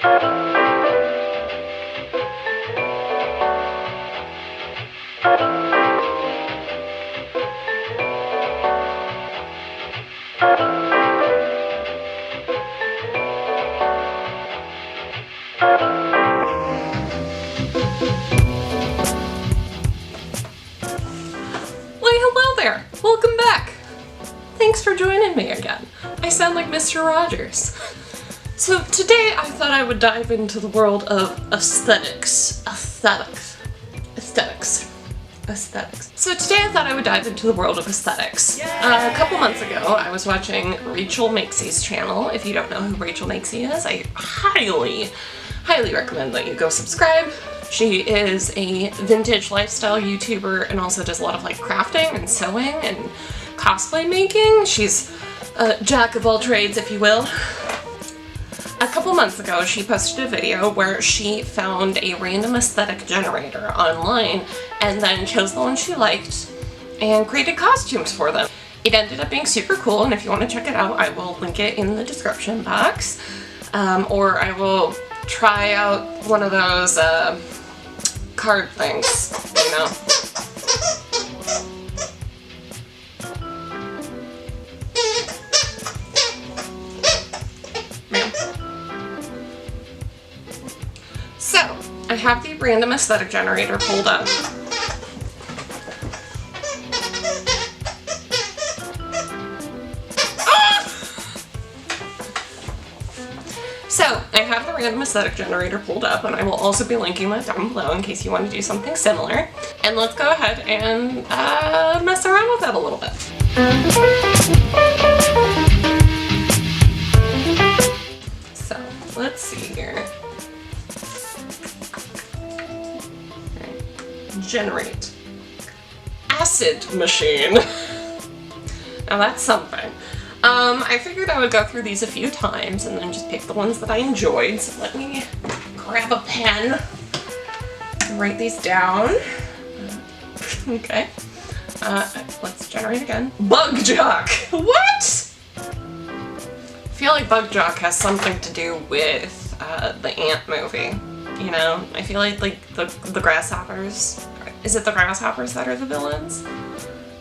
Hello there! Welcome back! Thanks for joining me again. I sound like Mr. Rogers. So today I thought I would dive into the world of aesthetics. So today I thought I would dive into the world of aesthetics. A couple months ago I was watching Rachel Makesie's channel. If you don't know who Rachel Makesy is, I highly recommend that you go subscribe. She is a vintage lifestyle YouTuber and also does a lot of like crafting and sewing and cosplay making. She's a jack of all trades, if you will. A couple months ago, she posted a video where she found a random aesthetic generator online and then chose the one she liked and created costumes for them. It ended up being super cool, and if you want to check it out, I will link it in the description box. Or I will try out one of those card things, you know. So, I have the random aesthetic generator pulled up. So, I have the random aesthetic generator pulled up, and I will also be linking that down below in case you want to do something similar. And let's go ahead and mess around with it a little bit. So, let's see here. Generate. Acid machine. Now that's something. I figured I would go through these a few times and then just pick the ones that I enjoyed. So let me grab a pen and write these down. Okay. Let's generate again. Bug Jock! What? I feel like Bug Jock has something to do with the Ant movie. You know? I feel like the grasshoppers. Is it the grasshoppers that are the villains?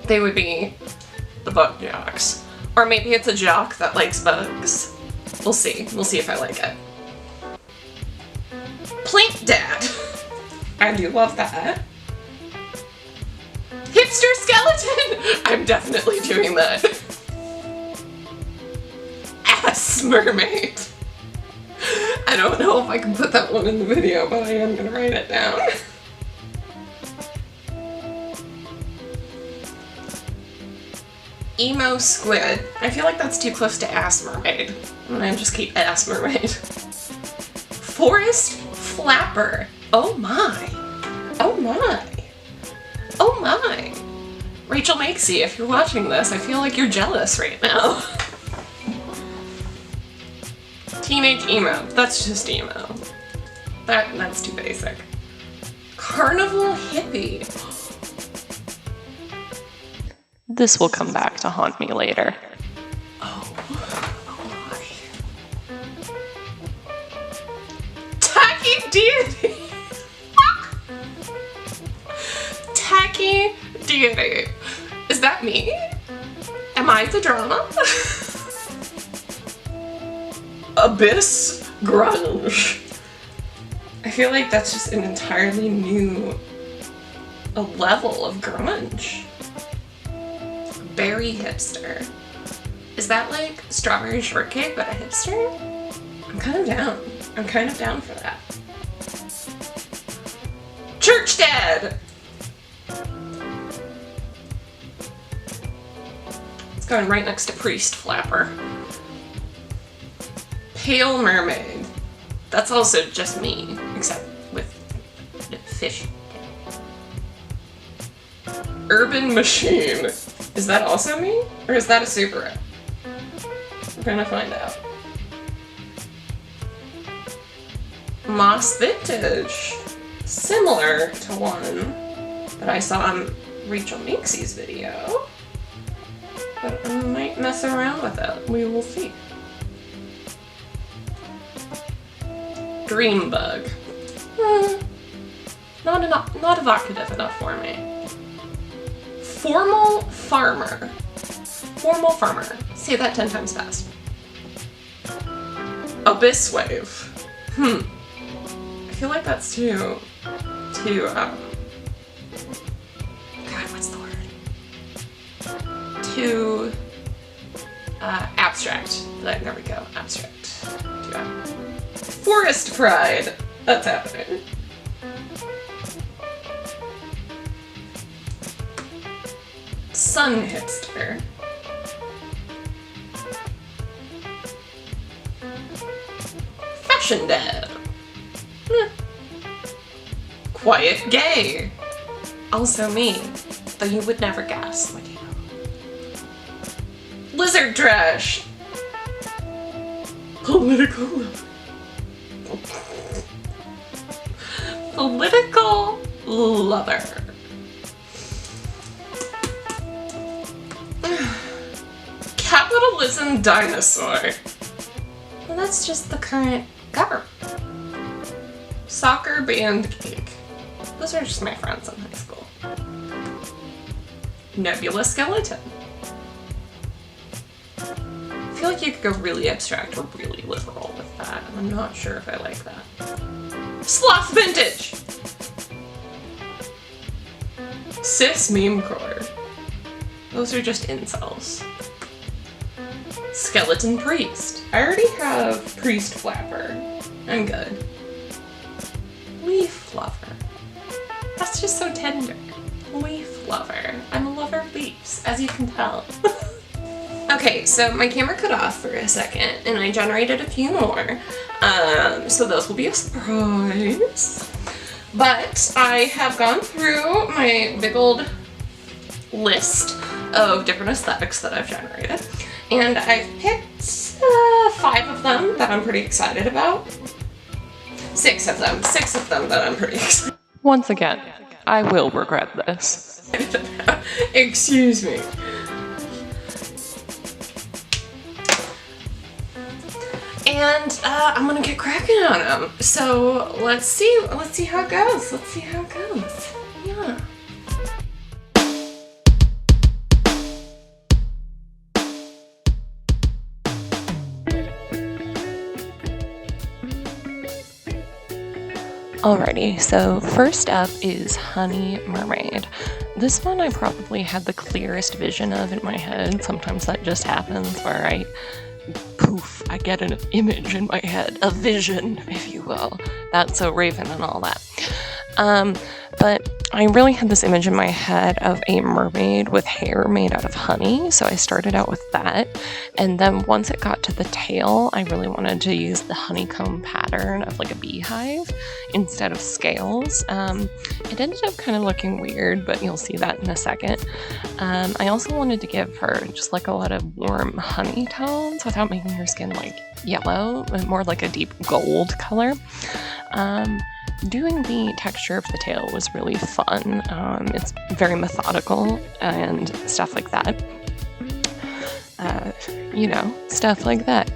They would be the Bug Jocks. Or maybe it's a jock that likes bugs. We'll see. We'll see if I like it. Plant Dad. I do love that. Hipster Skeleton. I'm definitely doing that. Ass Mermaid. I don't know if I can put that one in the video, but I am gonna write it down. Emo Squid. I feel like that's too close to Ass Mermaid. I'm gonna just keep Ass Mermaid. Forest Flapper. Oh my. Oh my. Oh my. Rachel Makesy, if you're watching this, I feel like you're jealous right now. Teenage Emo. That's just emo. That's too basic. Carnival Hippie. This will come back to haunt me later. Oh my. Tacky Deity! Tacky Deity. Is that me? Am I the drama? Abyss Grunge. I feel like that's just an entirely new level of grunge. Berry Hipster. Is that like strawberry shortcake but a hipster? I'm kind of down. I'm kind of down for that. Church Dad! It's going right next to Priest Flapper. Pale Mermaid. That's also just me, except with fish. Urban Machine. Is that also me? Or is that a Subaru? We're gonna find out. Moss Vintage. Similar to one that I saw on Rachel Makesie's video. But I might mess around with it. We will see. Dream bug. Not evocative enough for me. Formal farmer. Formal farmer. Say that 10 times fast. Abyss wave. I feel like that's too, God, what's the word? Too, abstract. There we go, abstract. Forest pride. That's happening. Sun hipster. Fashion dad. Quiet gay. Also me, though you would never guess. What do you know? Lizard trash. Political. Political lover. Capitalism dinosaur. Well, that's just the current government. Soccer band geek. Those are just my friends in high school. Nebula skeleton. I feel like you could go really abstract or really literal with that, and I'm not sure if I like that. Sloth vintage! Cis meme core. Those are just incels. Skeleton priest. I already have priest flapper. I'm good. Leaf lover. That's just so tender. Leaf lover. I'm a lover of leaves, as you can tell. Okay, so my camera cut off for a second, and I generated a few more. So those will be a surprise. But I have gone through my big old list of different aesthetics that I've generated, and I've picked 5 of them that I'm pretty excited about. 6 of them that I'm pretty excited. Once again, I will regret this. Excuse me. And I'm gonna get cracking on them. So let's see how it goes. Yeah. Alrighty, so first up is Honey Mermaid. This one I probably had the clearest vision of in my head. Sometimes that just happens where I get an image in my head, a vision, if you will. That's so Raven and all that. But I really had this image in my head of a mermaid with hair made out of honey, so I started out with that. And then once it got to the tail, I really wanted to use the honeycomb pattern of like a beehive instead of scales. It ended up kind of looking weird, but you'll see that in a second. I also wanted to give her just like a lot of warm honey tones without making her skin like yellow, but more like a deep gold color. Doing the texture of the tail was really fun. It's very methodical and stuff like that. Stuff like that.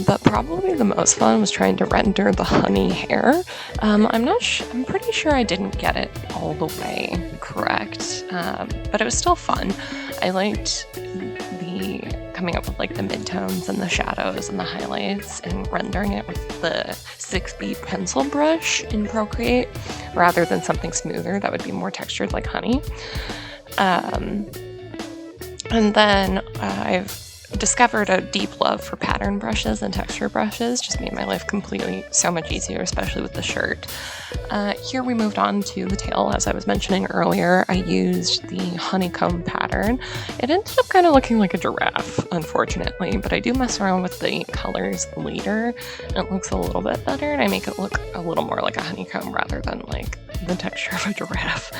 But probably the most fun was trying to render the honey hair. I'm pretty sure I didn't get it all the way correct, but it was still fun. I liked coming up with like the midtones and the shadows and the highlights and rendering it with the 6B pencil brush in Procreate rather than something smoother that would be more textured like honey. And then I've discovered a deep love for pattern brushes and texture brushes. Just made my life completely so much easier, especially with the shirt. Here we moved on to the tail. As I was mentioning earlier, I used the honeycomb pattern. It ended up kind of looking like a giraffe, unfortunately, but I do mess around with the colors later, and it looks a little bit better, and I make it look a little more like a honeycomb rather than like the texture of a giraffe.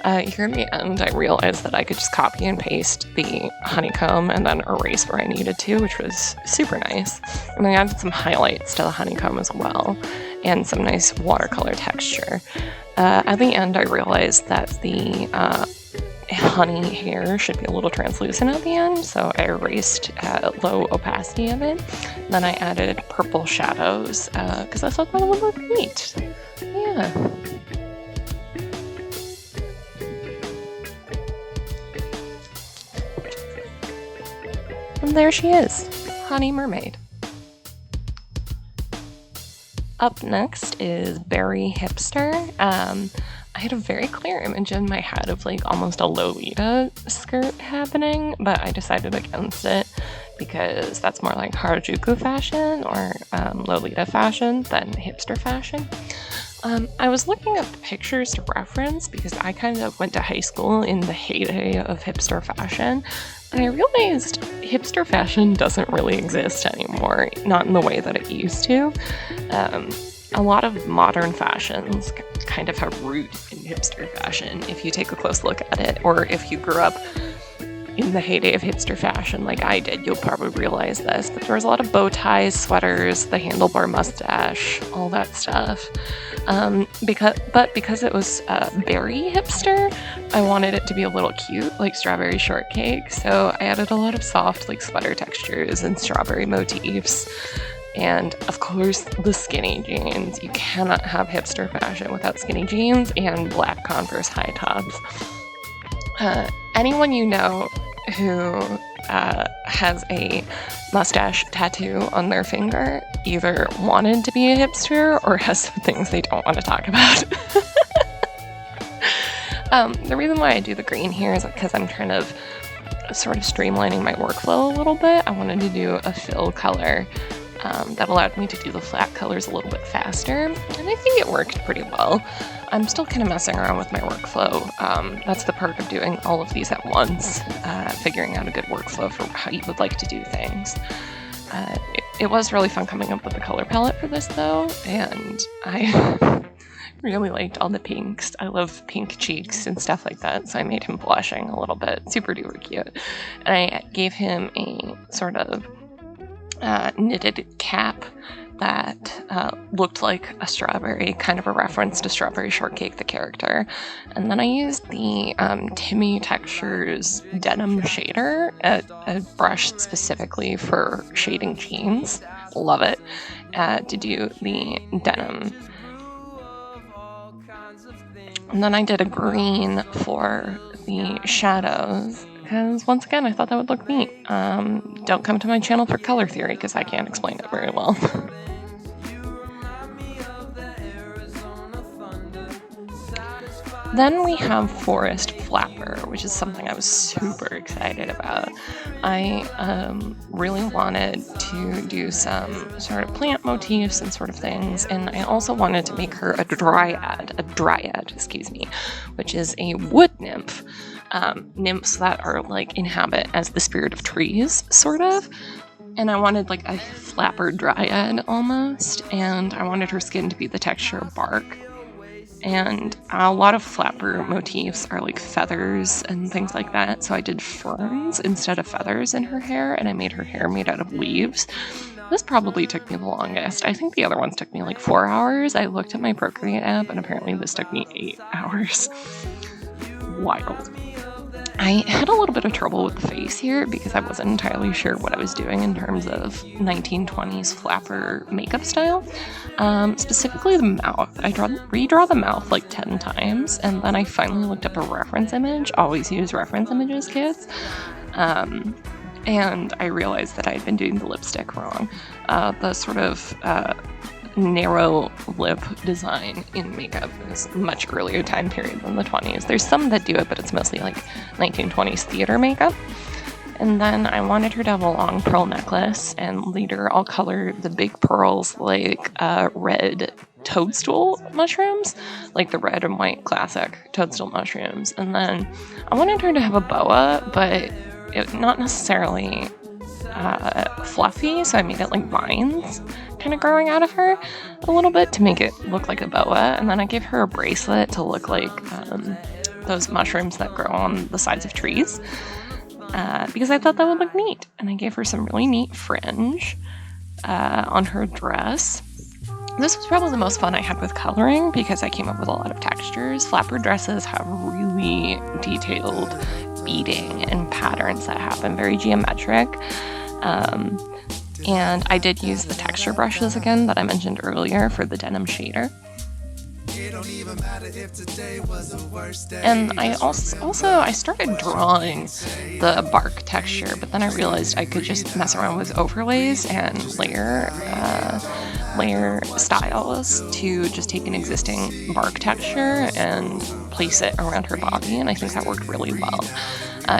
Here in the end, I realized that I could just copy and paste the honeycomb and then erase where I needed to, which was super nice. And I added some highlights to the honeycomb as well, and some nice watercolor texture. At the end, I realized that the honey hair should be a little translucent at the end, so I erased low opacity of it. Then I added purple shadows because I thought that would look neat. Yeah. And there she is, Honey Mermaid. Up next is Berry Hipster. I had a very clear image in my head of like almost a Lolita skirt happening, but I decided against it because that's more like Harajuku fashion or Lolita fashion than hipster fashion. I was looking up the pictures to reference because I kind of went to high school in the heyday of hipster fashion, and I realized hipster fashion doesn't really exist anymore, not in the way that it used to. A lot of modern fashions kind of have roots in hipster fashion if you take a close look at it, or if you grew up in the heyday of hipster fashion like I did, you'll probably realize this, but there was a lot of bow ties, sweaters, the handlebar mustache, all that stuff. Because it was berry hipster, I wanted it to be a little cute, like strawberry shortcake, so I added a lot of soft, like sweater textures and strawberry motifs. And of course, the skinny jeans. You cannot have hipster fashion without skinny jeans and black Converse high tops. Anyone you know who has a mustache tattoo on their finger either wanted to be a hipster or has some things they don't want to talk about. The reason why I do the green here is because I'm trying to sort of streamlining my workflow a little bit. I wanted to do a fill color that allowed me to do the flat colors a little bit faster, and I think it worked pretty well. I'm still kind of messing around with my workflow. That's the part of doing all of these at once, figuring out a good workflow for how you would like to do things. It was really fun coming up with the color palette for this though, and I really liked all the pinks. I love pink cheeks and stuff like that, so I made him blushing a little bit. Super duper cute. And I gave him a sort of knitted cap that looked like a strawberry, kind of a reference to Strawberry Shortcake, the character. And then I used the Timmy Textures denim shader, a brush specifically for shading jeans. Love it. To do the denim. And then I did a green for the shadows, because once again, I thought that would look neat. Don't come to my channel for color theory, because I can't explain it very well. Then we have Forest Flapper, which is something I was super excited about. I really wanted to do some sort of plant motifs and sort of things, and I also wanted to make her a dryad, which is a wood nymph. Nymphs that are like inhabit as the spirit of trees, sort of. And I wanted like a flapper dryad almost, and I wanted her skin to be the texture of bark. And a lot of flapper motifs are like feathers and things like that, so I did ferns instead of feathers in her hair, and I made her hair made out of leaves. This probably took me the longest. I think the other ones took me like 4 hours. I looked at my Procreate app, and apparently this took me 8 hours. Wild. I had a little bit of trouble with the face here because I wasn't entirely sure what I was doing in terms of 1920s flapper makeup style. Specifically the mouth. I redraw the mouth like 10 times, and then I finally looked up a reference image. Always use reference images, kids. And I realized that I had been doing the lipstick wrong. The sort of narrow lip design in makeup is a much earlier time period than the 20s. There's some that do it, but it's mostly like 1920s theater makeup. And then I wanted her to have a long pearl necklace, and later I'll color the big pearls like red toadstool mushrooms, like the red and white classic toadstool mushrooms. And then I wanted her to have a boa, but not necessarily fluffy, so I made it like vines kind of growing out of her a little bit to make it look like a boa. And then I gave her a bracelet to look like those mushrooms that grow on the sides of trees, because I thought that would look neat. And I gave her some really neat fringe on her dress. This was probably the most fun I had with coloring because I came up with a lot of textures. Flapper dresses have really detailed beading and patterns that happen, very geometric. And I did use the texture brushes again that I mentioned earlier for the denim shader. And I also started drawing the bark texture, but then I realized I could just mess around with overlays and layer styles to just take an existing bark texture and place it around her body, and I think that worked really well.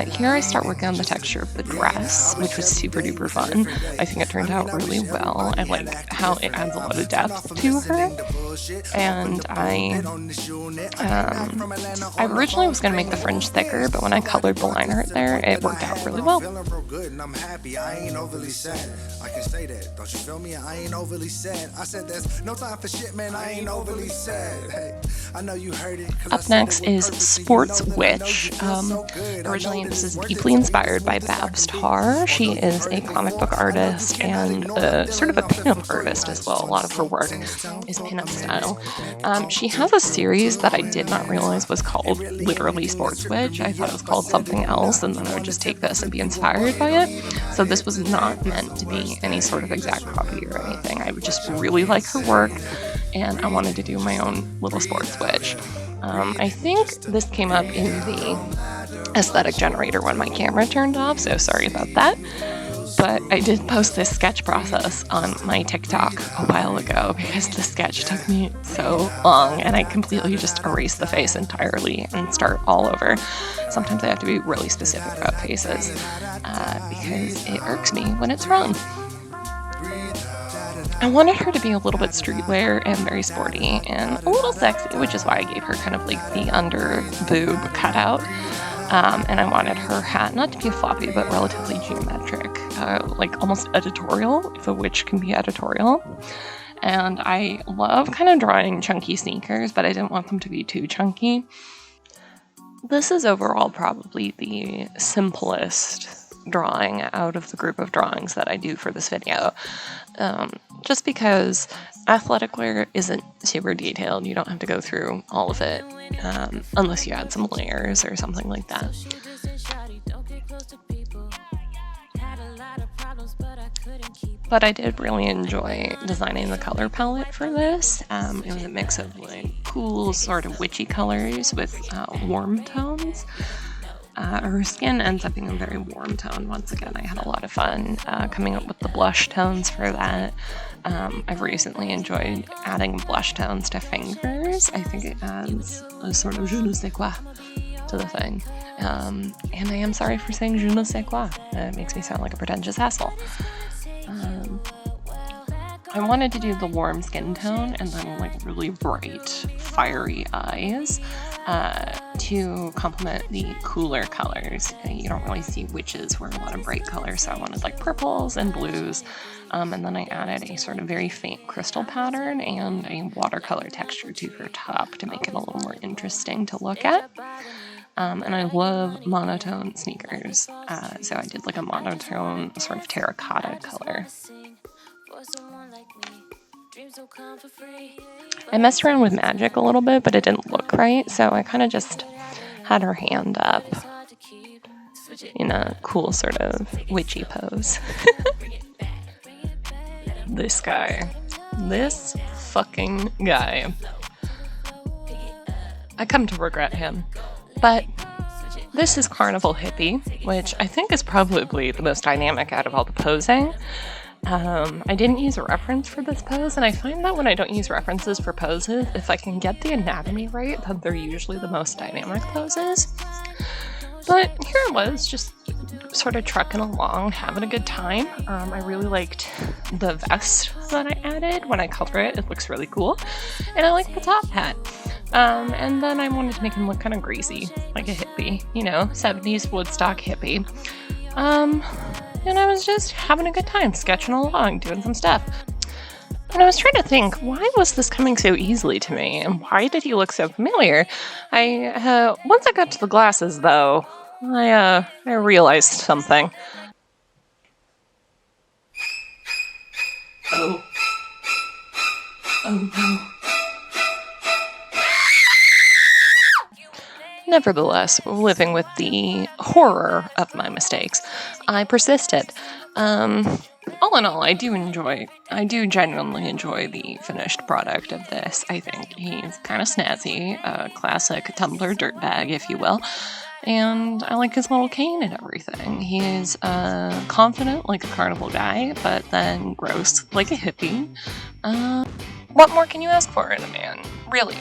Here I start working on the texture of the dress, which was super duper fun. I think it turned out really well. I like how it adds a lot of depth to her. And I originally was going to make the fringe thicker, but when I colored the line art there, it worked out really well. Up next is Sports Witch. Originally, this is deeply inspired by Babs Tarr. She is a comic book artist and sort of a pinup artist as well. A lot of her work is pinup style. She has a series that I did not realize was called literally Sports Witch. I thought it was called something else, and then I would just take this and be inspired by it. So this was not meant to be any sort of exact copy or anything. I would just really like her work, and I wanted to do my own little Sports Witch. I think this came up in the aesthetic generator when my camera turned off, so sorry about that. But I did post this sketch process on my TikTok a while ago because the sketch took me so long, and I completely just erased the face entirely and start all over. Sometimes I have to be really specific about faces because it irks me when it's wrong. I wanted her to be a little bit streetwear and very sporty and a little sexy, which is why I gave her kind of like the under boob cutout. And I wanted her hat not to be floppy, but relatively geometric, like almost editorial, if a witch can be editorial. And I love kind of drawing chunky sneakers, but I didn't want them to be too chunky. This is overall probably the simplest drawing out of the group of drawings that I do for this video. Just because athletic wear isn't super detailed. You don't have to go through all of it unless you add some layers or something like that. But I did really enjoy designing the color palette for this. It was a mix of like cool sort of witchy colors with warm tones. Her skin ends up being a very warm tone. Once again, I had a lot of fun coming up with the blush tones for that. I've recently enjoyed adding blush tones to fingers. I think it adds a sort of je ne sais quoi to the thing. And I am sorry for saying je ne sais quoi. It makes me sound like a pretentious asshole. I wanted to do the warm skin tone and then like really bright, fiery eyes to complement the cooler colors. You don't really see witches wear a lot of bright colors, so I wanted like purples and blues. And then I added a sort of very faint crystal pattern and a watercolor texture to her top to make it a little more interesting to look at. And I love monotone sneakers, so I did like a monotone sort of terracotta color. I messed around with magic a little bit, but it didn't look right, so I kind of just had her hand up in a cool sort of witchy pose. This fucking guy. I come to regret him. But this is Carnival Hippie, which I think is probably the most dynamic out of all the posing. I didn't use a reference for this pose, and I find that when I don't use references for poses, if I can get the anatomy right, then they're usually the most dynamic poses. But here I was, just sort of trucking along, having a good time. I really liked the vest that I added. When I color it, it looks really cool. And I like the top hat. And then I wanted to make him look kind of greasy, like a hippie, 70s Woodstock hippie. And I was just having a good time, sketching along, doing some stuff. And I was trying to think, why was this coming so easily to me? And why did he look so familiar? Once I got to the glasses, though, I realized something. Oh no. Nevertheless, living with the horror of my mistakes, I persisted. All in all, I do genuinely enjoy the finished product of this. I think he's kind of snazzy, a classic Tumblr dirtbag, if you will. And I like his little cane and everything. He's confident like a carnival guy, but then gross like a hippie. What more can you ask for in a man, really?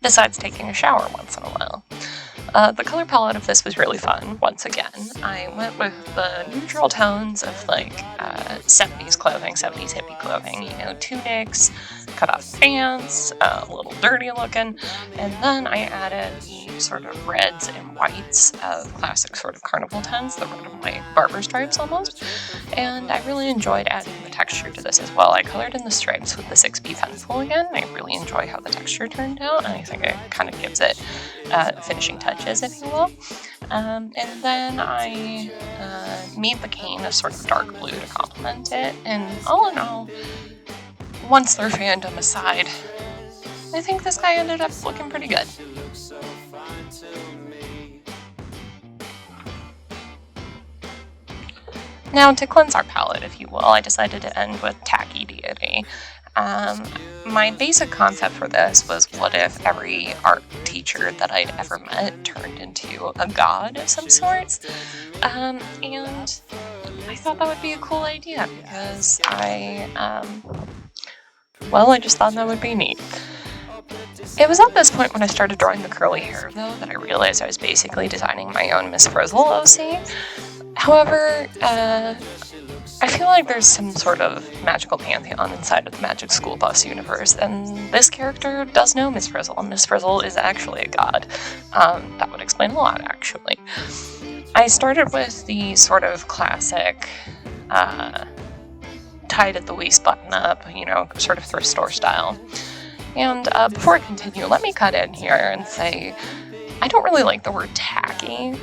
Besides taking a shower once in a while. The color palette of this was really fun, once again. I went with the neutral tones of like 70s clothing, 70s hippie clothing, you know, tunics, cut off pants, a little dirty looking, and then I added the sort of reds and whites of classic sort of carnival tones, the red and white barber stripes almost, and I really enjoyed adding the texture to this as well. I colored in the stripes with the 6B pencil again. I really enjoy how the texture turned out, and I think it kind of gives it finishing touches, if you will. And then I made the cane a sort of dark blue to complement it, and all in all, once their fandom aside, I think this guy ended up looking pretty good. Now, to cleanse our palette, if you will, I decided to end with Tacky Deity. My basic concept for this was, what if every art teacher that I'd ever met turned into a god of some sorts? And I thought that would be a cool idea because I just thought that would be neat. It was at this point when I started drawing the curly hair, though, that I realized I was basically designing my own Miss Frizzle OC. However, I feel like there's some sort of magical pantheon inside of the Magic School Bus universe, and this character does know Miss Frizzle, and Miss Frizzle is actually a god. That would explain a lot, actually. I started with the sort of classic tied at the waist button up, you know, sort of thrift store style. And before I continue, let me cut in here and say I don't really like the word tacky.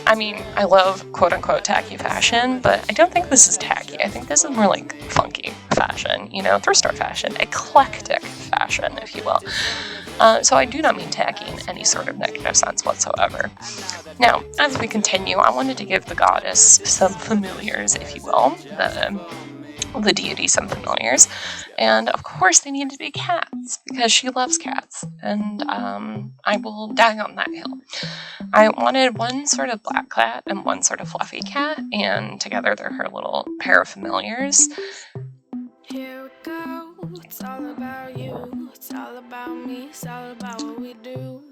I mean, I love quote-unquote tacky fashion, but I don't think this is tacky. I think this is more like funky fashion, you know, thrift store fashion, eclectic fashion, if you will. So I do not mean tacky in any sort of negative sense whatsoever. Now, as we continue, I wanted to give the goddess some familiars, if you will, the deity some familiars, and of course they needed to be cats, because she loves cats, and I will die on that hill. I wanted one sort of black cat and one sort of fluffy cat, and together they're her little pair of familiars. Here we go, it's all about you, it's all about me, it's all about what we do.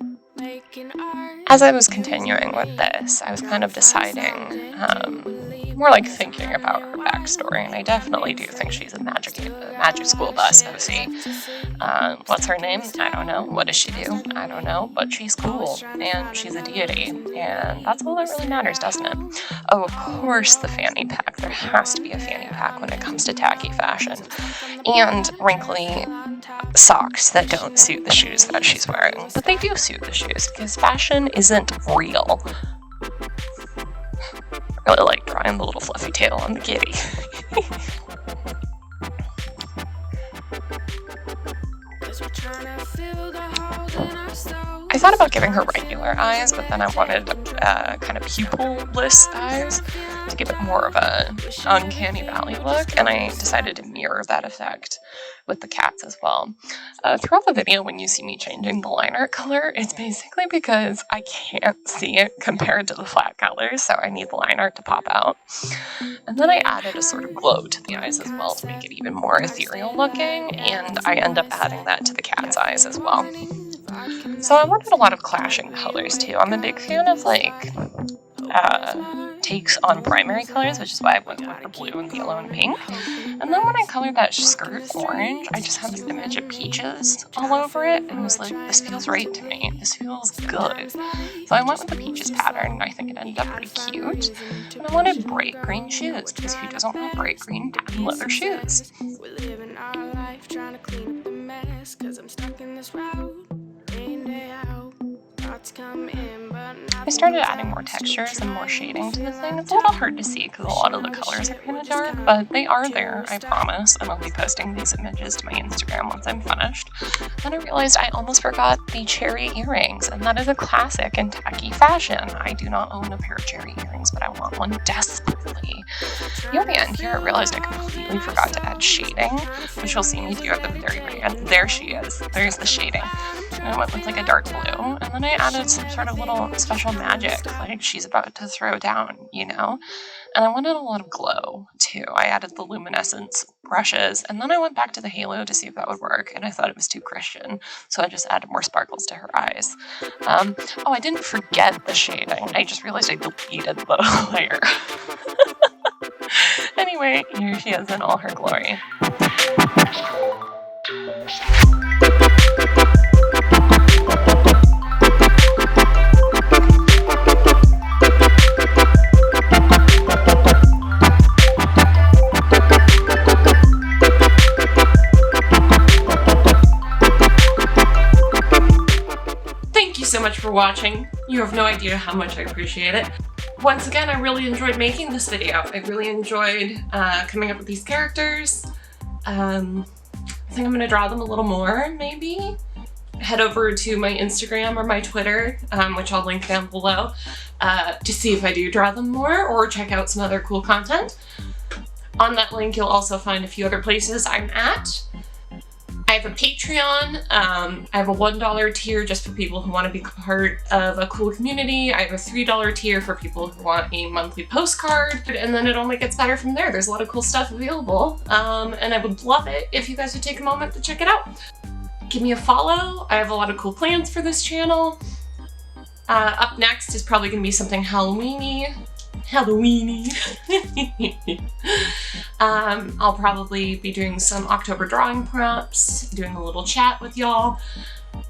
As I was continuing with this, I was kind of deciding, more like thinking about her backstory, and I definitely do think she's a Magic School Bus OC. What's her name? I don't know. What does she do? I don't know, but she's cool, and she's a deity, and that's all that really matters, doesn't it? Oh, of course, the fanny pack. There has to be a fanny pack when it comes to tacky fashion, and wrinkly socks that don't suit the shoes that she's wearing, but they do suit the shoes, because fashion isn't real. I really like drawing the little fluffy tail on the kitty. I thought about giving her regular eyes, but then I wanted kind of pupil-less eyes to give it more of a uncanny valley look, and I decided to mirror that effect with the cats as well. Throughout the video, when you see me changing the line art color, it's basically because I can't see it compared to the flat colors, so I need the line art to pop out. And then I added a sort of glow to the eyes as well to make it even more ethereal looking, and I end up adding that to the cat's eyes as well. So I wanted a lot of clashing colors too. I'm a big fan of like takes on primary colors, which is why I went with the blue and the yellow and pink. And then when I colored that skirt orange, I just had this image of peaches all over it, and was like, this feels right to me. This feels good. So I went with the peaches pattern, and I think it ended up pretty cute. And I wanted bright green shoes, because who doesn't want bright green patent leather shoes? We're living our life trying to clean up the mess, 'cause I'm stuck in this route. I started adding more textures and more shading to the thing. It's a little hard to see because a lot of the colors are kind of dark, but they are there, I promise, and I'll be posting these images to my Instagram once I'm finished. Then I realized I almost forgot the cherry earrings, and that is a classic in tacky fashion. I do not own a pair of cherry earrings, but I want one desperately. Near the end here, I realized I completely forgot to add shading, which you'll see me do at the very, very end. There she is. There's the shading. And I went with like a dark blue, and then I added some sort of little special magic, like she's about to throw down, you know? And I wanted a lot of glow, too. I added the luminescence brushes, and then I went back to the halo to see if that would work, and I thought it was too Christian, so I just added more sparkles to her eyes. Oh, I didn't forget the shading. I just realized I deleted the layer. Anyway, here she is in all her glory. Thank you so much for watching. You have no idea how much I appreciate it. Once again, I really enjoyed making this video. I really enjoyed coming up with these characters. I think I'm gonna draw them a little more, maybe. Head over to my Instagram or my Twitter, which I'll link down below, to see if I do draw them more, or check out some other cool content. On that link, you'll also find a few other places I'm at. I have a Patreon. I have a $1 tier just for people who want to be part of a cool community. I have a $3 tier for people who want a monthly postcard, and then it only gets better from there. There's a lot of cool stuff available, and I would love it if you guys would take a moment to check it out. Give me a follow. I have a lot of cool plans for this channel. Up next is probably going to be something Halloween-y. I'll probably be doing some October drawing prompts, doing a little chat with y'all.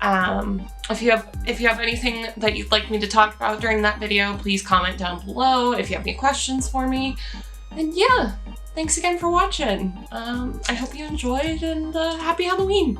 If you have anything that you'd like me to talk about during that video, please comment down below if you have any questions for me. And yeah, thanks again for watching. I hope you enjoyed, and happy Halloween!